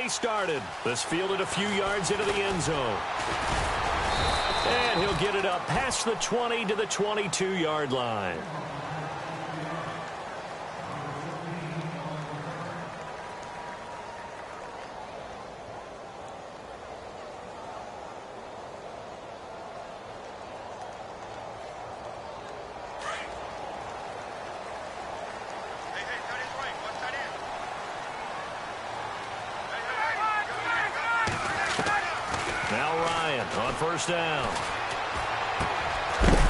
already started. This fielded a few yards into the end zone. And he'll get it up past the 20 to the 22-yard line. First down.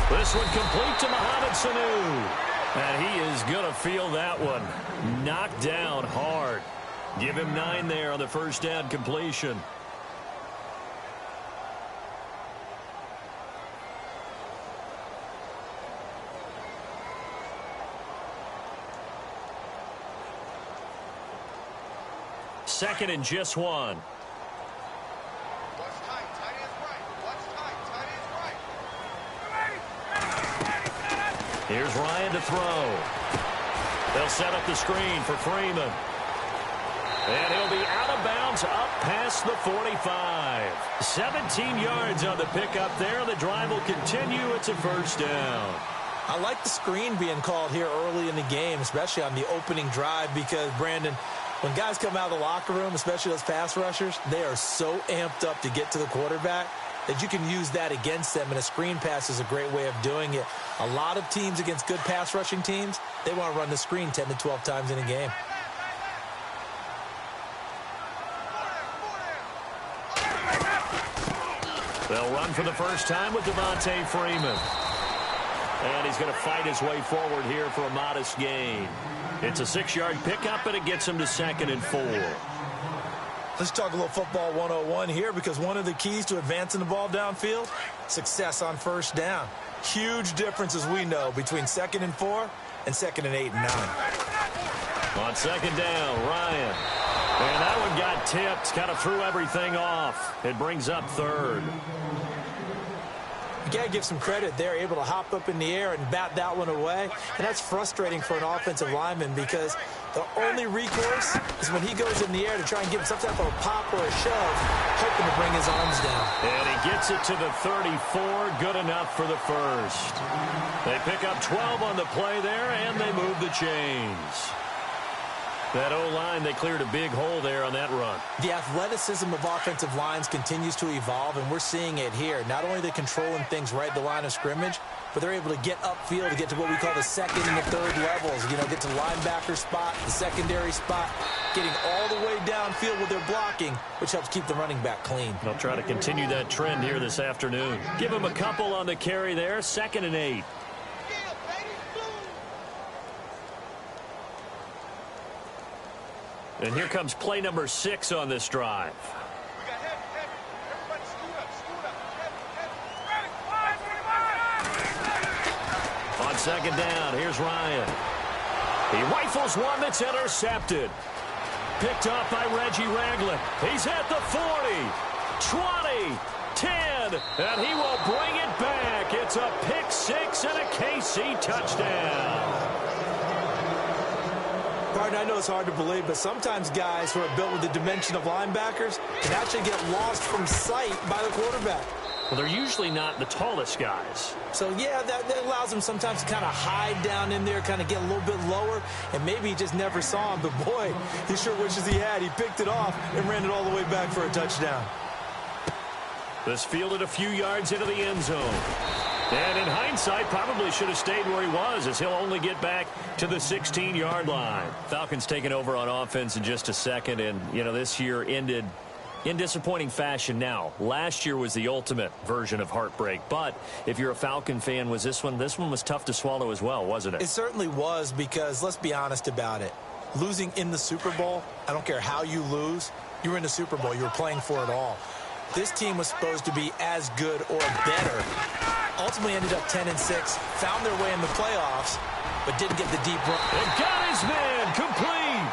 This one complete to Mohamed Sanu. And he is going to feel that one. Knocked down hard. Give him 9 there on the first down completion. Second and just 1. Here's Ryan to throw. They'll set up the screen for Freeman. And he'll be out of bounds up past the 45. 17 yards on the pickup there. The drive will continue. It's a first down. I like the screen being called here early in the game, especially on the opening drive, because, Brandon, when guys come out of the locker room, especially those pass rushers, they are so amped up to get to the quarterback that you can use that against them, and a screen pass is a great way of doing it. A lot of teams against good pass rushing teams, they want to run the screen 10 to 12 times in a game. They'll run for the first time with Devontae Freeman. And he's going to fight his way forward here for a modest gain. It's a 6-yard pickup, and it gets him to 2nd and 4. Let's talk a little football 101 here, because one of the keys to advancing the ball downfield, success on first down. Huge difference, as we know, between 2nd and 4 and 2nd and 8 and 9. On 2nd down, Ryan. And that one got tipped, kind of threw everything off. It brings up 3rd. You got to give some credit. They're able to hop up in the air and bat that one away. And that's frustrating for an offensive lineman, because the only recourse is when he goes in the air to try and give him some type of a pop or a shove, hoping to bring his arms down. And he gets it to the 34. Good enough for the first. They pick up 12 on the play there, and they move the chains. That O-line, they cleared a big hole there on that run. The athleticism of offensive lines continues to evolve, and we're seeing it here. Not only are they controlling things right at the line of scrimmage, but they're able to get upfield to get to what we call the 2nd and the 3rd levels. You know, get to linebacker spot, the secondary spot, getting all the way downfield with their blocking, which helps keep the running back clean. They'll try to continue that trend here this afternoon. Give him a couple on the carry there, 2nd and 8. And here comes play number 6 on this drive. On 2nd down, here's Ryan. He rifles one that's intercepted. Picked up by Reggie Ragland. He's at the 40, 20, 10, and he will bring it back. It's a pick 6 and a KC touchdown. I know it's hard to believe, but sometimes guys who are built with the dimension of linebackers can actually get lost from sight by the quarterback. Well, they're usually not the tallest guys. So, yeah, that allows them sometimes to kind of hide down in there, kind of get a little bit lower, and maybe he just never saw him. But, boy, he sure wishes he had. He picked it off and ran it all the way back for a touchdown. This fielded a few yards into the end zone. And in hindsight, probably should have stayed where he was, as he'll only get back to the 16-yard line. Falcons taking over on offense in just a second, and, you know, this year ended in disappointing fashion. Now, last year was the ultimate version of heartbreak, but if you're a Falcon fan, was this one was tough to swallow as well, wasn't it? It certainly was, because let's be honest about it. Losing in the Super Bowl, I don't care how you lose, you were in the Super Bowl, you were playing for it all. This team was supposed to be as good or better. Ultimately ended up 10-6, found their way in the playoffs, but didn't get the deep run. And got his man complete.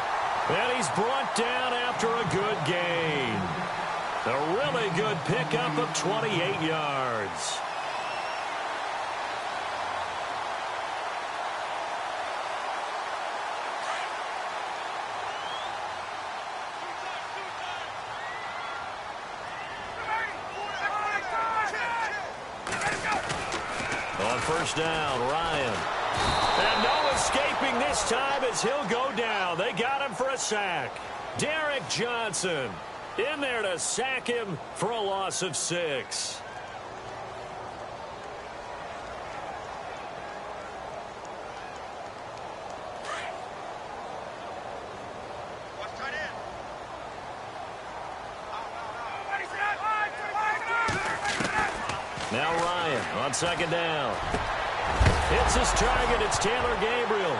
And he's brought down after a good gain. A really good pickup of 28 yards. first down. Ryan. And no escaping this time as he'll go down. They got him for a sack. Derek Johnson in there to sack him for a loss of 6. Now Ryan on second down. Hits his target. It's Taylor Gabriel.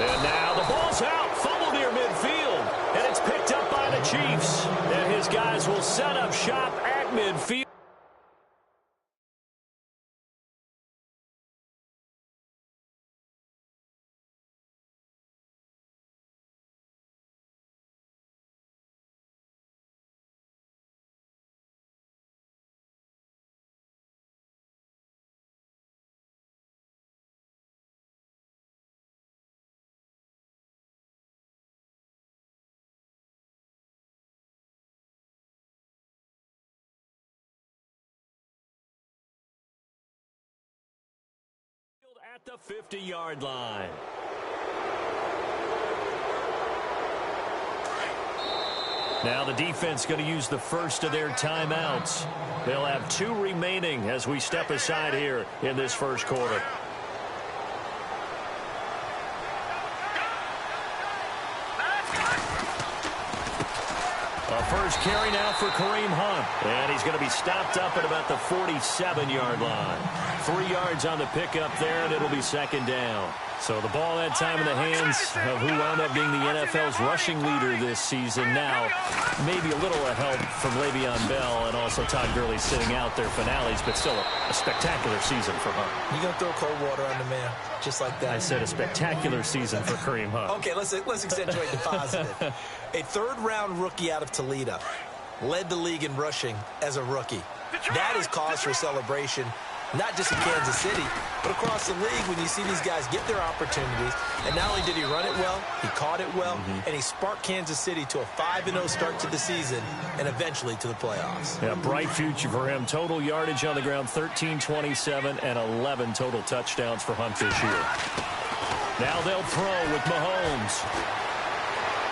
And now the ball's out. Fumble near midfield. And it's picked up by the Chiefs. And his guys will set up shop at midfield. At the 50-yard line. Now the defense going to use the first of their timeouts. They'll have 2 remaining as we step aside here in this first quarter. A first carry now for Kareem Hunt. And he's going to be stopped up at about the 47-yard line. 3 yards on the pickup there, and it'll be second down. So the ball that time in the hands of who wound up being the NFL's rushing leader this season. Now, maybe a little help from Le'Veon Bell and also Todd Gurley sitting out their finales, but still a spectacular season for Hunt. You going to throw cold water on the man, just like that? I said a spectacular season for Kareem Hunt. Okay, let's accentuate the positive. A third-round rookie out of Toledo led the league in rushing as a rookie. That is cause for celebration, not just in Kansas City, but across the league when you see these guys get their opportunities. And not only did he run it well, he caught it well, and he sparked Kansas City to a 5-0 start to the season and eventually to the playoffs. Yeah, bright future for him. Total yardage on the ground, 1327, and 11 total touchdowns for Hunt this year. Now they'll throw with Mahomes.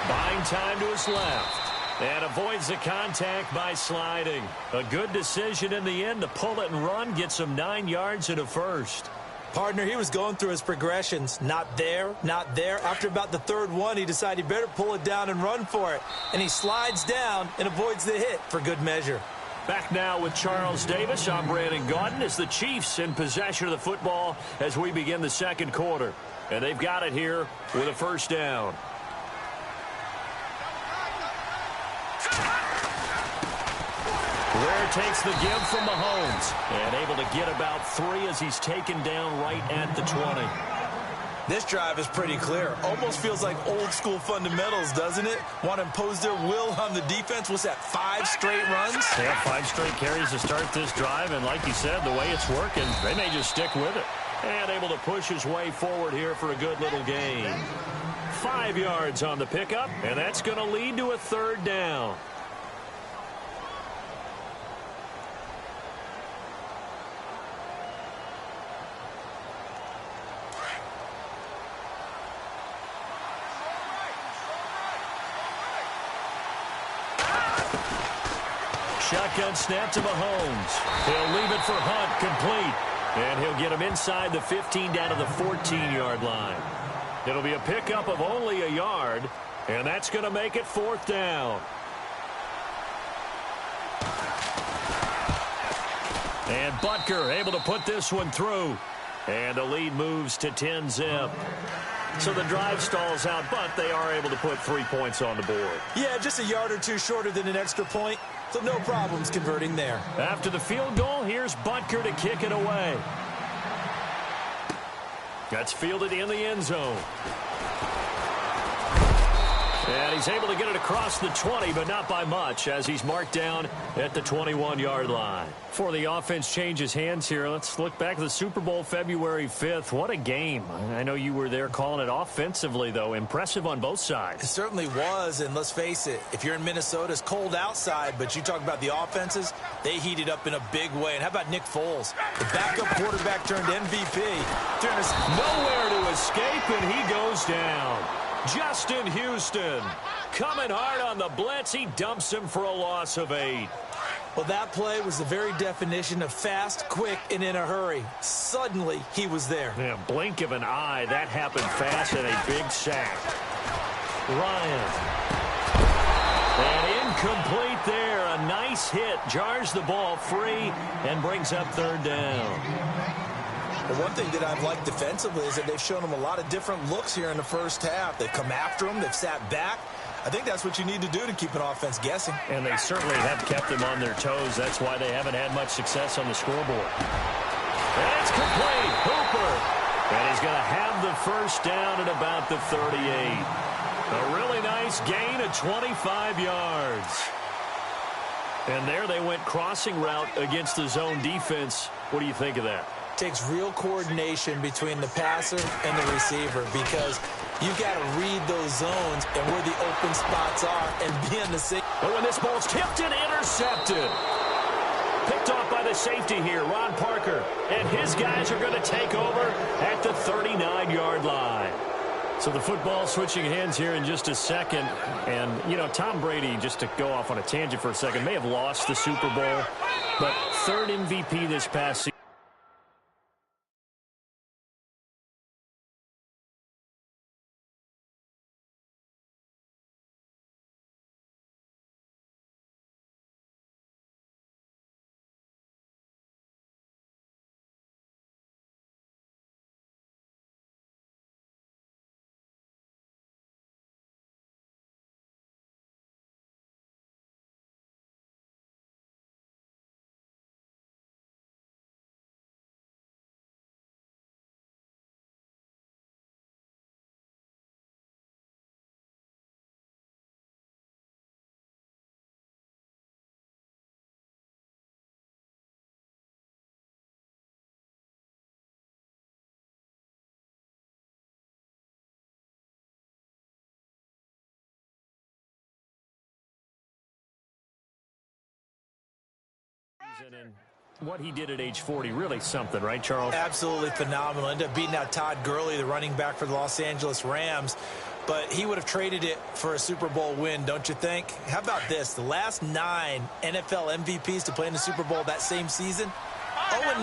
Buying time to his left. And avoids the contact by sliding. A good decision in the end to pull it and run. Gets him 9 yards and a first. Partner, he was going through his progressions. Not there, not there. After about the third one, he decided he better pull it down and run for it. And he slides down and avoids the hit for good measure. Back now with Charles Davis. I'm Brandon Gaudin as the Chiefs in possession of the football as we begin the second quarter. And they've got it here with a first down. Ware takes the give from Mahomes and able to get about 3 as he's taken down right at the 20. This drive is pretty clear. Almost feels like old school fundamentals, doesn't it? Want to impose their will on the defense. What's that, 5 straight runs? Yeah, 5 straight carries to start this drive. And like you said, the way it's working, they may just stick with it. And able to push his way forward here for a good little gain. 5 yards on the pickup, and that's going to lead to a third down. Shotgun snap to Mahomes. He'll leave it for Hunt, complete. And he'll get him inside the 15 down to the 14-yard line. It'll be a pickup of only a yard, and that's going to make it fourth down. And Butker able to put this one through. And the lead moves to 10-zip. So the drive stalls out, but they are able to put 3 points on the board. Yeah, just a yard or two shorter than an extra point. So no problems converting there. After the field goal, here's Butker to kick it away. That's fielded in the end zone. And he's able to get it across the 20, but not by much, as he's marked down at the 21-yard line. Before the offense changes hands here, let's look back at the Super Bowl February 5th. What a game. I know you were there calling it offensively, though. Impressive on both sides. It certainly was, and let's face it, if you're in Minnesota, it's cold outside, but you talk about the offenses, they heated up in a big way. And how about Nick Foles? The backup quarterback turned MVP. Nowhere to escape, and he goes down. Justin Houston coming hard on the blitz. He dumps him for a loss of 8. Well, that play was the very definition of fast, quick, and in a hurry. Suddenly, he was there. Yeah, blink of an eye. That happened fast and a big sack. Ryan. And incomplete there. A nice hit. Jars the ball free and brings up 3rd down. Well, one thing that I've liked defensively is that they've shown him a lot of different looks here in the first half. They've come after him. They've sat back. I think that's what you need to do to keep an offense guessing. And they certainly have kept them on their toes. That's why they haven't had much success on the scoreboard. And it's complete. Hooper. And he's going to have the first down at about the 38. A really nice gain of 25 yards. And there they went crossing route against the zone defense. What do you think of that? Takes real coordination between the passer and the receiver, because you've got to read those zones and where the open spots are and be in the same. But when this ball's tipped and intercepted. Picked off by the safety here, Ron Parker. And his guys are going to take over at the 39-yard line. So the football switching hands here in just a second. And, you know, Tom Brady, just to go off on a tangent for a second, may have lost the Super Bowl, but 3rd MVP this past season. And what he did at age 40, really something, right, Charles? Absolutely phenomenal. Ended up beating out Todd Gurley, the running back for the Los Angeles Rams. But he would have traded it for a Super Bowl win, don't you think? How about this? The last 9 NFL MVPs to play in the Super Bowl that same season, 0-9.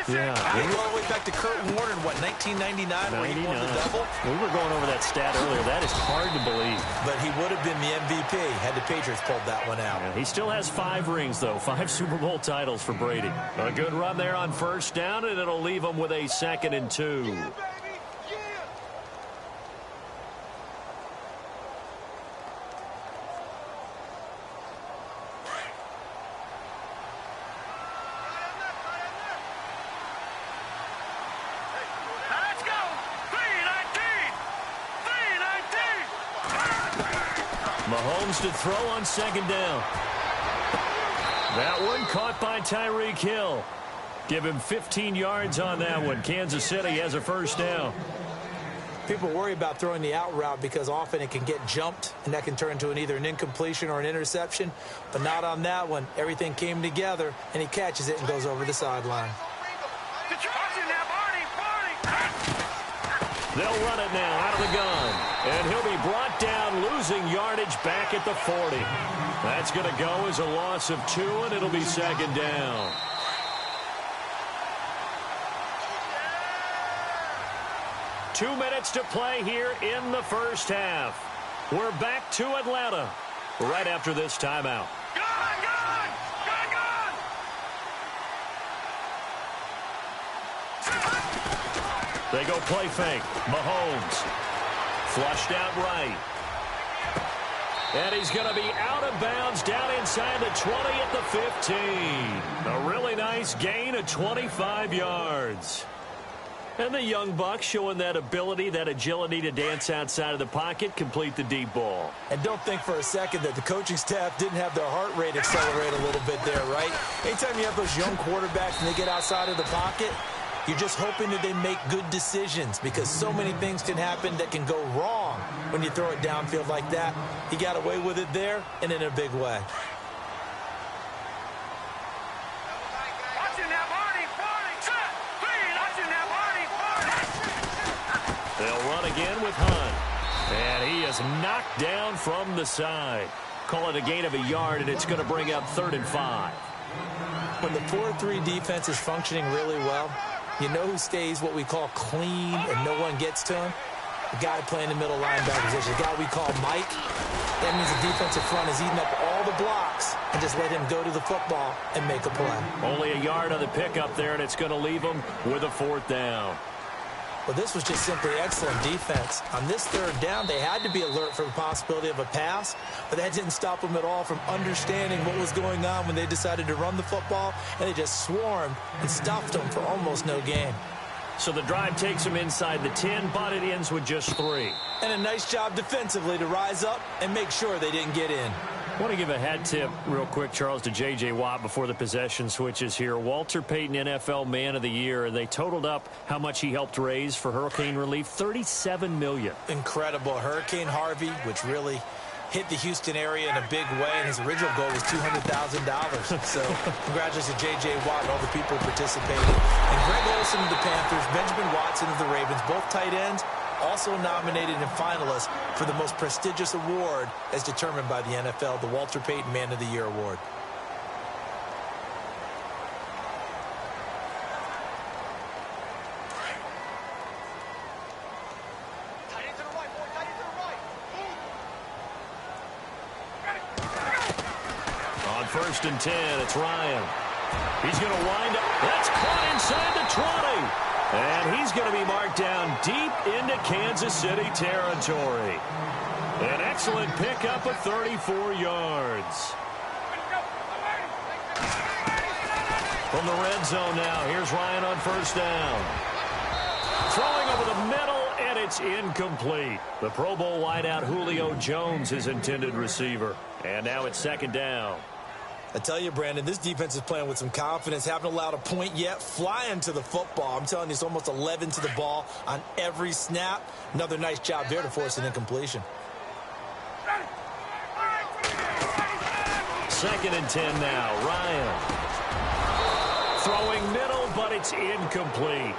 Yeah. They go all the way back to Kurt Warner in, what, 1999, where he won the double? We were going over that stat earlier. That is hard to believe. But he would have been the MVP had the Patriots pulled that one out. Yeah, he still has 5 rings, though. 5 Super Bowl titles for Brady. A good run there on first down, and it'll leave him with a 2nd and 2. Mahomes to throw on 2nd down. That one caught by Tyreek Hill. Give him 15 yards on that one. Kansas City has a first down. People worry about throwing the out route because often it can get jumped, and that can turn into either an incompletion or an interception. But not on that one. Everything came together, and he catches it and goes over the sideline. They'll run it now out of the gun. And he'll be brought down, losing yardage back at the 40. That's going to go as a loss of 2, and it'll be 2nd down. Two minutes to play here in the first half. We're back to Atlanta right after this timeout. They go play fake. Mahomes. Flushed out right. And he's going to be out of bounds down inside the 20 at the 15. A really nice gain of 25 yards. And the young buck showing that ability, that agility to dance outside of the pocket, complete the deep ball. And don't think for a second that the coaching staff didn't have their heart rate accelerate a little bit there, right? Anytime you have those young quarterbacks and they get outside of the pocket, you're just hoping that they make good decisions because so many things can happen that can go wrong when you throw it downfield like that. He got away with it there and in a big way. They'll run again with Hunt. And he is knocked down from the side. Call it a gain of a yard, and it's going to bring up 3rd and 5. When the 4-3 defense is functioning really well, you know who stays what we call clean and no one gets to him? The guy playing the middle linebacker position, the guy we call Mike. That means the defensive front is eating up all the blocks and just let him go to the football and make a play. Only a yard on the pickup there, and it's going to leave him with a 4th down. Well, this was just simply excellent defense. On this 3rd down, they had to be alert for the possibility of a pass, but that didn't stop them at all from understanding what was going on when they decided to run the football, and they just swarmed and stuffed them for almost no gain. So the drive takes them inside the 10, but it ends with just 3. And a nice job defensively to rise up and make sure they didn't get in. I want to give a hat tip real quick, Charles, to J.J. Watt before the possession switches here. Walter Payton, NFL Man of the Year. They totaled up how much he helped raise for hurricane relief, $37 million. Incredible. Hurricane Harvey, which really hit the Houston area in a big way, and his original goal was $200,000. So congratulations to J.J. Watt and all the people who participated. And Greg Olsen of the Panthers, Benjamin Watson of the Ravens, both tight ends, also nominated and finalists for the most prestigious award as determined by the NFL, the Walter Payton Man of the Year Award. On 1st and 10, it's Ryan. He's going to wind up. That's caught inside the 20. And he's going to be marked down deep into Kansas City territory. An excellent pickup of 34 yards. From the red zone now, here's Ryan on 1st down. Throwing over the middle, and it's incomplete. The Pro Bowl wideout Julio Jones, his intended receiver. And now it's 2nd down. I tell you, Brandon, this defense is playing with some confidence. Haven't allowed a point yet. Flying to the football. I'm telling you, it's almost 11 to the ball on every snap. Another nice job there to force an incompletion. 2nd and 10 now. Ryan. Throwing middle, but it's incomplete.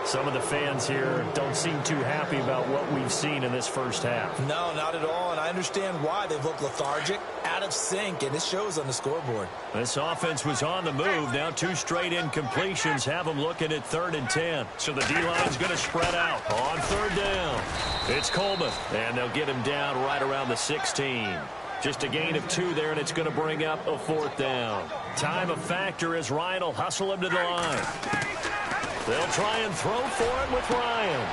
Some of the fans here don't seem too happy about what we've seen in this first half. No, not at all, and I understand why. They've looked lethargic, out of sync, and it shows on the scoreboard. This offense was on the move. Now 2 straight incompletions have them looking at 3rd and 10. So the D-line's going to spread out on 3rd down. It's Coleman, and they'll get him down right around the 16. Just a gain of 2 there, and it's going to bring up a 4th down. Time a factor as Ryan will hustle him to the line. They'll try and throw for it with Ryan.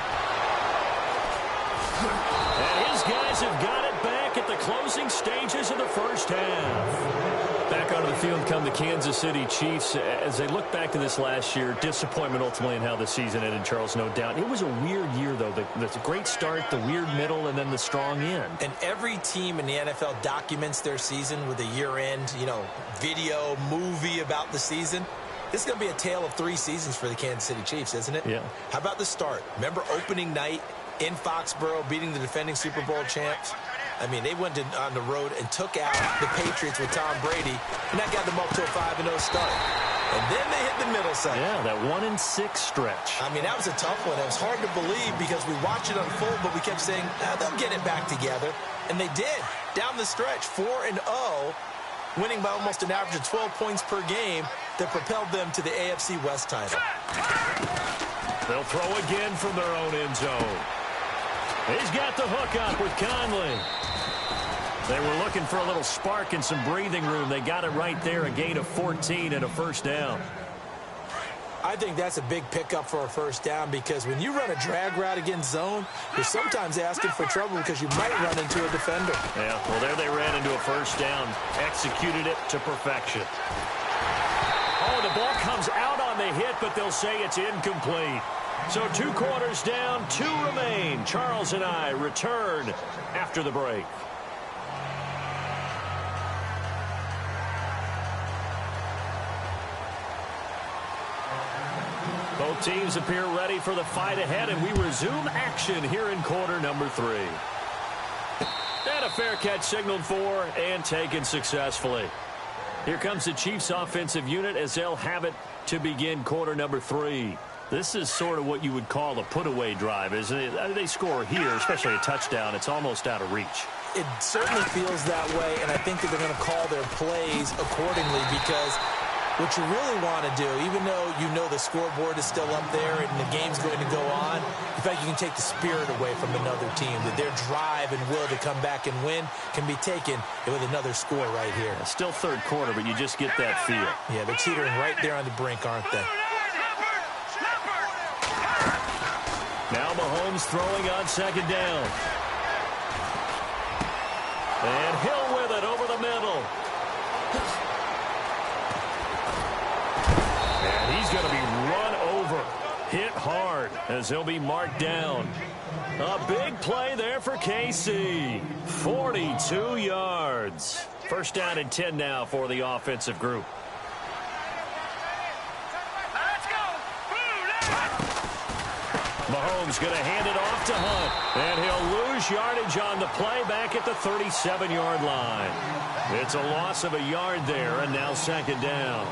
And his guys have got it back at the closing stages of the first half. Back onto the field come the Kansas City Chiefs. As they look back to this last year, disappointment ultimately in how the season ended, Charles, no doubt. It was a weird year, though. The great start, the weird middle, and then the strong end. And every team in the NFL documents their season with a year-end, video, movie about the season. This is going to be a tale of 3 seasons for the Kansas City Chiefs, isn't it? Yeah. How about the start? Remember opening night in Foxborough, beating the defending Super Bowl champs? I mean, they went on the road and took out the Patriots with Tom Brady, and that got them up to a 5-0 start. And then they hit the middle section. Yeah, that 1-6 stretch. I mean, that was a tough one. It was hard to believe because we watched it unfold, but we kept saying, they'll get it back together. And they did. Down the stretch, 4-0. Winning by almost an average of 12 points per game that propelled them to the AFC West title. They'll throw again from their own end zone. He's got the hook up with Conley. They were looking for a little spark and some breathing room. They got it right there, a gain of 14 and a 1st down. I think that's a big pickup for a 1st down because when you run a drag route against zone, you're sometimes asking for trouble because you might run into a defender. Yeah, well, there they ran into a 1st down. Executed it to perfection. Oh, the ball comes out on the hit, but they'll say it's incomplete. So 2 quarters down, 2 remain. Charles and I return after the break. Both teams appear ready for the fight ahead, and we resume action here in quarter number 3. And a fair catch signaled for and taken successfully. Here comes the Chiefs offensive unit as they'll have it to begin quarter number 3. This is sort of what you would call a put-away drive, isn't it? They score here, especially a touchdown. It's almost out of reach. It certainly feels that way, and I think that they're going to call their plays accordingly because what you really want to do, even though you know the scoreboard is still up there and the game's going to go on, in fact, you can take the spirit away from another team, that their drive and will to come back and win can be taken with another score right here. Still third quarter, but you just get that feel. Yeah, they're teetering right there on the brink, aren't they? Now Mahomes throwing on second down. And Hill with it over the middle. And he's going to be run over, hit hard as he'll be marked down. A big play there for KC. 42 yards. First down and 10 now for the offensive group. Mahomes going to hand it off to Hunt. And he'll lose yardage on the play back at the 37-yard line. It's a loss of a yard there, and now second down.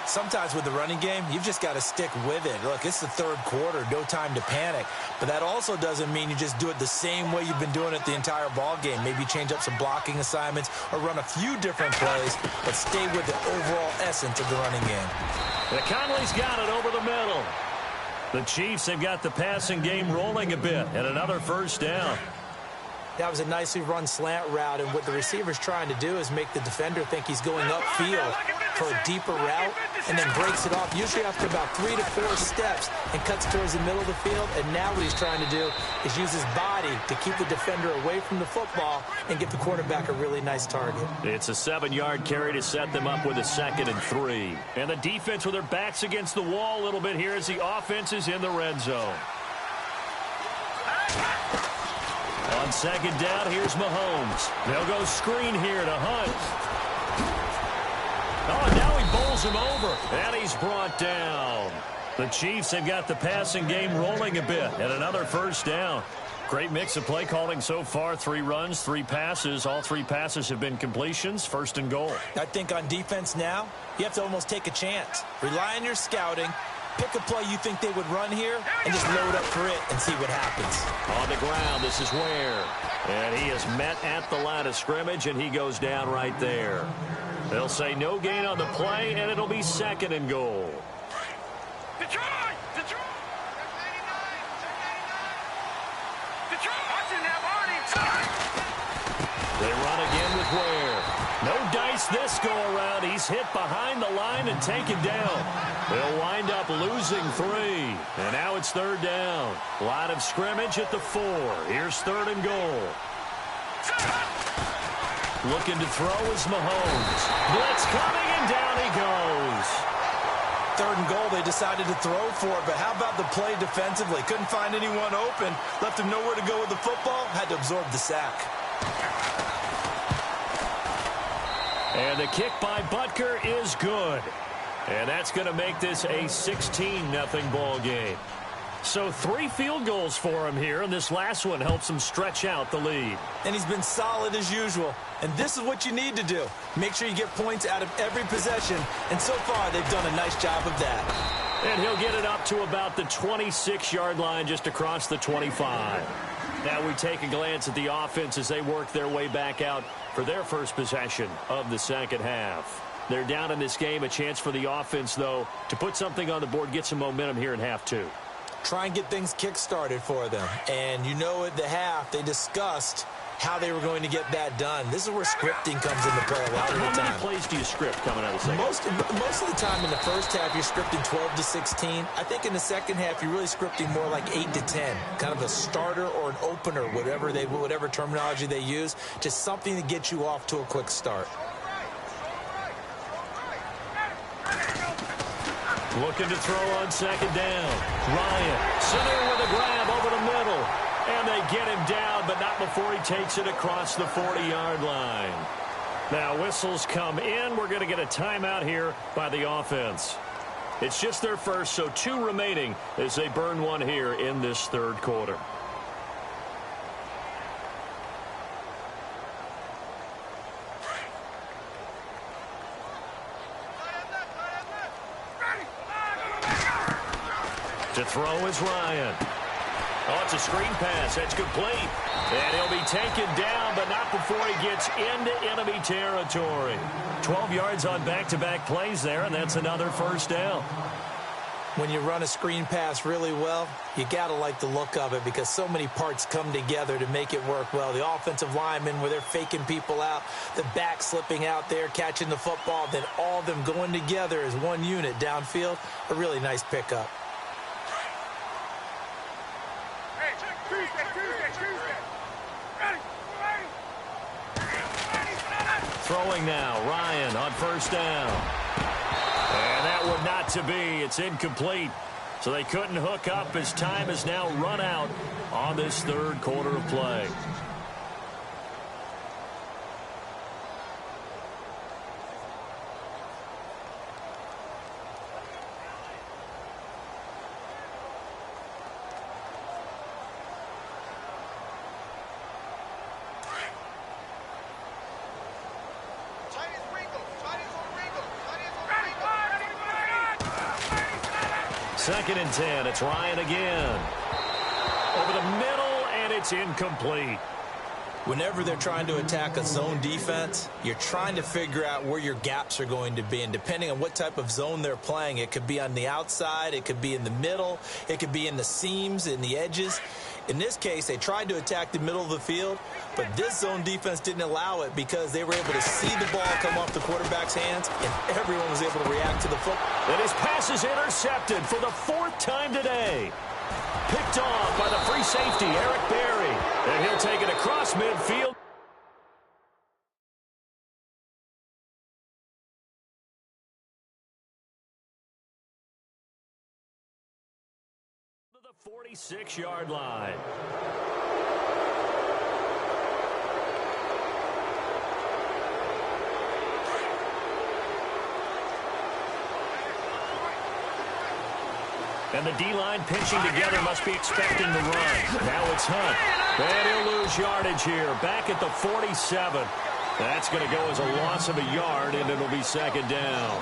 Sometimes with the running game, you've just got to stick with it. Look, it's the third quarter, no time to panic. But that also doesn't mean you just do it the same way you've been doing it the entire ball game. Maybe change up some blocking assignments or run a few different plays, but stay with the overall essence of the running game. And Conley's got it over the middle. The Chiefs have got the passing game rolling a bit, and another first down. That was a nicely run slant route, and what the receiver's trying to do is make the defender think he's going upfield for a deeper route, and then breaks it off, usually after about 3 to 4 steps, and cuts towards the middle of the field. And now what he's trying to do is use his body to keep the defender away from the football and give the quarterback a really nice target. It's a 7-yard carry to set them up with a 2nd and 3. And the defense with their backs against the wall a little bit here as the offense is in the red zone. On second down, here's Mahomes. They'll go screen here to Hunt. Oh, and now he bowls him over, and he's brought down. The Chiefs have got the passing game rolling a bit, and another first down. Great mix of play calling so far. 3 runs, 3 passes. All 3 passes have been completions. 1st and goal. I think on defense now, you have to almost take a chance. Rely on your scouting. Pick a play you think they would run here and just load up for it and see what happens. On the ground, this is Ware. And he is met at the line of scrimmage, and he goes down right there. They'll say no gain on the play, and it'll be 2nd and goal. Detroit! They run again with Ware. No dice this go-around. He's hit behind the line and taken down. They'll wind up losing 3. And now it's 3rd down. Line of scrimmage at the 4. Here's 3rd and goal. Looking to throw is Mahomes. Blitz coming, and down he goes. 3rd and goal, they decided to throw for it, but how about the play defensively? Couldn't find anyone open. Left him nowhere to go with the football. Had to absorb the sack. And the kick by Butker is good. And that's going to make this a 16-0 ball game. So 3 field goals for him here, and this last one helps him stretch out the lead. And he's been solid as usual. And this is what you need to do. Make sure you get points out of every possession. And so far, they've done a nice job of that. And he'll get it up to about the 26-yard line, just across the 25. Now we take a glance at the offense as they work their way back out for their first possession of the second half. They're down in this game. A chance for the offense, though, to put something on the board, get some momentum here in half 2. Try and get things kick-started for them. And you know at the half, they discussed how they were going to get that done. This is where scripting comes into play a lot of the time. How many plays do you script coming out of the second? Most of the time in the first half, you're scripting 12 to 16. I think in the second half, you're really scripting more like 8 to 10. Kind of a starter or an opener, whatever terminology they use. Just something to get you off to a quick start. Looking to throw on second down. Ryan, center with a grab over the middle. And they get him down, but not before he takes it across the 40-yard line. Now, whistles come in. We're going to get a timeout here by the offense. It's just their first, so 2 remaining as they burn one here in this third quarter. To throw is Ryan. Oh, it's a screen pass. That's complete. And he'll be taken down, but not before he gets into enemy territory. 12 yards on back-to-back plays there, and that's another first down. When you run a screen pass really well, you got to like the look of it because so many parts come together to make it work well. The offensive linemen, where they're faking people out, the back slipping out there, catching the football, then all of them going together as one unit downfield. A really nice pickup. Throwing now, Ryan on first down. And that one not to be. It's incomplete. So they couldn't hook up as time has now run out on this third quarter of play. Second and 10. It's Ryan again. Over the middle, and it's incomplete. Whenever they're trying to attack a zone defense, you're trying to figure out where your gaps are going to be. And depending on what type of zone they're playing, it could be on the outside, it could be in the middle, it could be in the seams, in the edges. In this case, they tried to attack the middle of the field, but this zone defense didn't allow it because they were able to see the ball come off the quarterback's hands, and everyone was able to react to the football. And his pass is intercepted for the 4th time today. Picked off by the free safety, Eric Berry. And he'll take it across midfield. To the 46-yard line. And the D-line pinching together must be expecting the run. Now it's Hunt. And he'll lose yardage here. Back at the 47. That's going to go as a loss of a yard, and it'll be second down.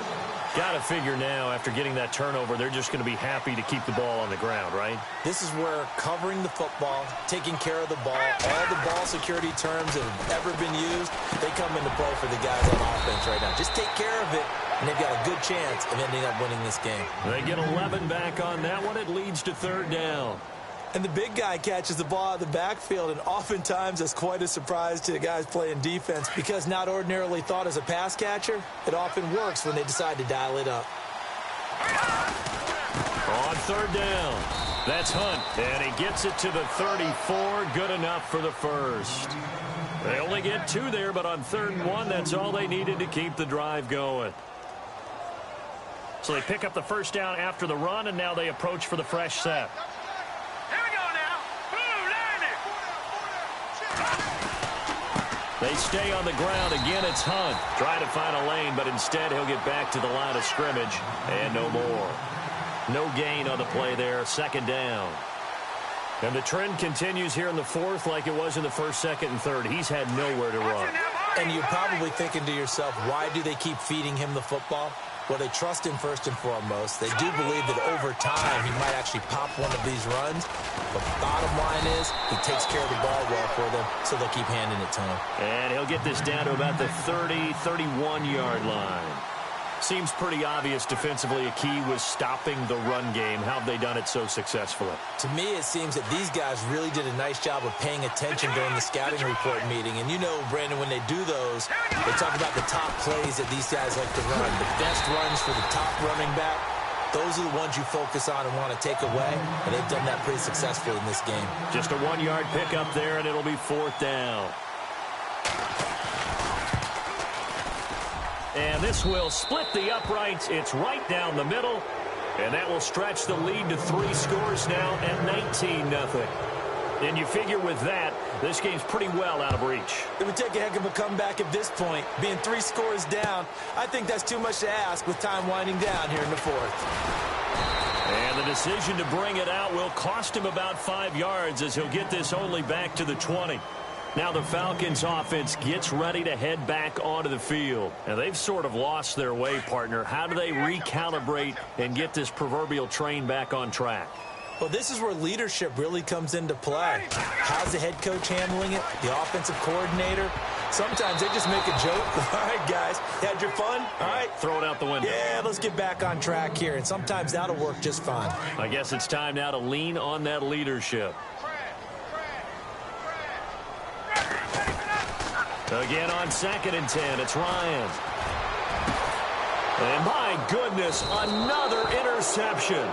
Got to figure now, after getting that turnover, they're just going to be happy to keep the ball on the ground, right? This is where covering the football, taking care of the ball, all the ball security terms that have ever been used, they come into play for the guys on offense right now. Just take care of it, and they've got a good chance of ending up winning this game. They get 11 back on that one. It leads to third down. And the big guy catches the ball out of the backfield, and oftentimes it's quite a surprise to the guys playing defense because not ordinarily thought as a pass catcher, it often works when they decide to dial it up. On third down, that's Hunt, and he gets it to the 34. Good enough for the first. They only get 2 there, but on 3rd and 1, that's all they needed to keep the drive going. So they pick up the first down after the run, and now they approach for the fresh set. They stay on the ground. Again, it's Hunt. Trying to find a lane, but instead he'll get back to the line of scrimmage. And no more. No gain on the play there. Second down. And the trend continues here in the 4th like it was in the 1st, 2nd, and 3rd. He's had nowhere to run. And you're probably thinking to yourself, why do they keep feeding him the football? Well, they trust him first and foremost. They do believe that over time he might actually pop one of these runs. But the bottom line is he takes care of the ball well for them, so they'll keep handing it to him. And he'll get this down to about the 30, 31-yard line. Seems pretty obvious defensively a key was stopping the run game. How have they done it so successfully? To me, it seems that these guys really did a nice job of paying attention during the scouting report meeting. And you know, Brandon, when they do those, they talk about the top plays that these guys like to run. The best runs for the top running back, those are the ones you focus on and want to take away. And they've done that pretty successfully in this game. Just a 1-yard pickup there, and it'll be 4th down. And this will split the uprights. It's right down the middle. And that will stretch the lead to 3 scores now at 19-0. And you figure with that, this game's pretty well out of reach. It would take a heck of a comeback at this point. Being 3 scores down, I think that's too much to ask with time winding down here in the 4th. And the decision to bring it out will cost him about 5 yards as he'll get this only back to the 20. Now the Falcons offense gets ready to head back onto the field. And they've sort of lost their way, partner. How do they recalibrate and get this proverbial train back on track? Well, this is where leadership really comes into play. How's the head coach handling it? The offensive coordinator? Sometimes they just make a joke. All right, guys, had your fun? All right. Throw it out the window. Yeah, let's get back on track here. And sometimes that'll work just fine. I guess it's time now to lean on that leadership. Again on 2nd and 10, it's Ryan. And my goodness, another interception.